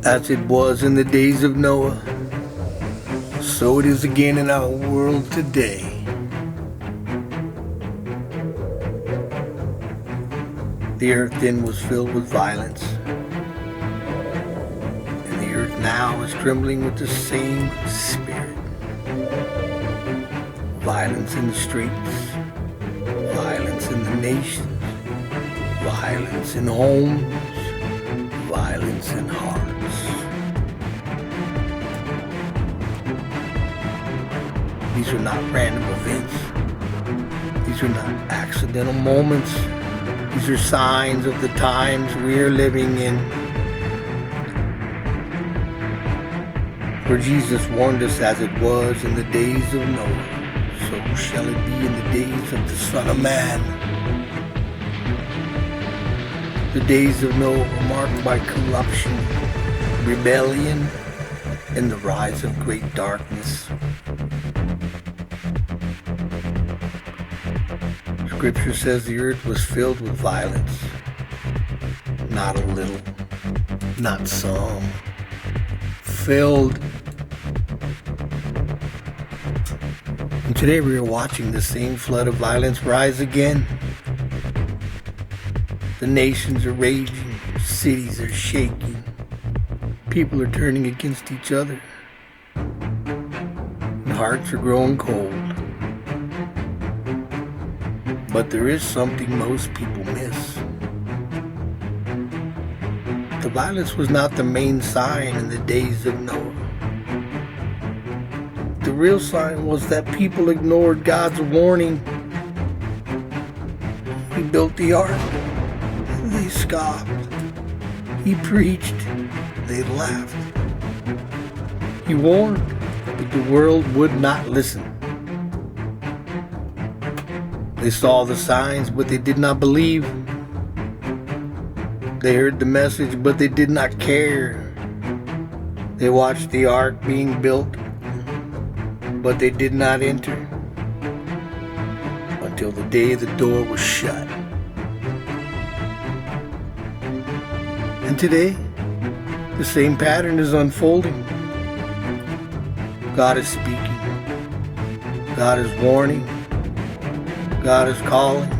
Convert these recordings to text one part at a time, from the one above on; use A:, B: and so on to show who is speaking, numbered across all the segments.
A: As it was in the days of Noah, so it is again in our world today. The earth then was filled with violence, and the earth now is trembling with the same spirit. Violence in the streets, violence in the nations, violence in homes, violence in hearts. These are not random events. These are not accidental moments. These are signs of the times we are living in. For Jesus warned us, as it was in the days of Noah, so shall it be in the days of the Son of Man. The days of Noah were marked by corruption, rebellion, and the rise of great darkness. Scripture says the earth was filled with violence. Not a little, not some. Filled. And today we are watching the same flood of violence rise again. The nations are raging, cities are shaking, people are turning against each other, and hearts are growing cold. But there is something most people miss. The violence was not the main sign in the days of Noah. The real sign was that people ignored God's warning. He built the ark. They scoffed. He preached. They laughed. He warned, but the world would not listen. They saw the signs, but they did not believe. They heard the message, but they did not care. They watched the ark being built, but they did not enter until the day the door was shut. And today, the same pattern is unfolding. God is speaking. God is warning. God is calling.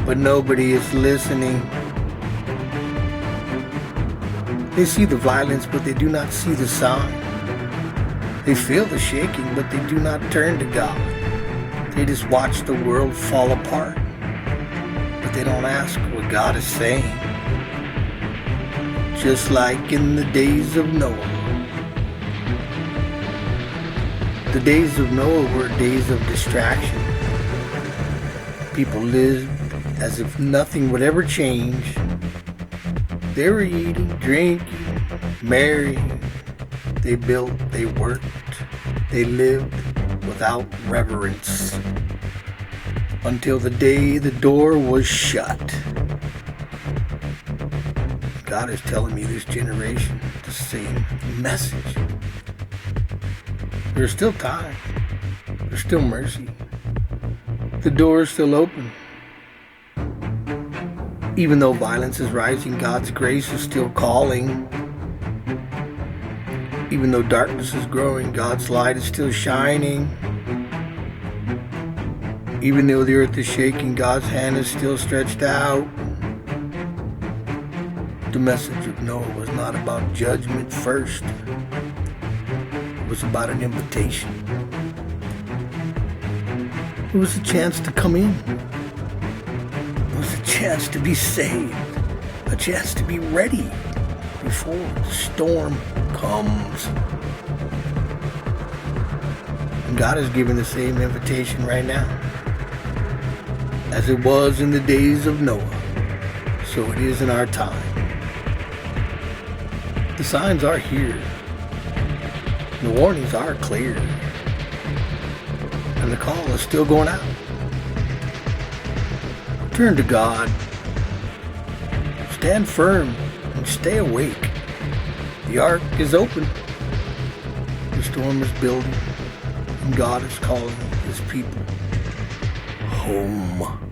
A: But nobody is listening. They see the violence, but they do not see the sign. They feel the shaking, but they do not turn to God. They just watch the world fall apart. But they don't ask what God is saying. Just like in the days of Noah. The days of Noah were days of distraction. People lived as if nothing would ever change. They were eating, drinking, marrying. They built, they worked, they lived without reverence. Until the day the door was shut. God is telling me this generation the same message. There's still time. There's still mercy. The door is still open. Even though violence is rising, God's grace is still calling. Even though darkness is growing, God's light is still shining. Even though the earth is shaking, God's hand is still stretched out. The message of Noah was not about judgment first. It was about an invitation. It was a chance to come in. It was a chance to be saved. A chance to be ready before the storm comes. And God is giving the same invitation right now. As it was in the days of Noah, so it is in our time. The signs are here. The warnings are clear. And the call is still going out. Turn to God. Stand firm and stay awake. The ark is open. The storm is building. And God is calling His people home.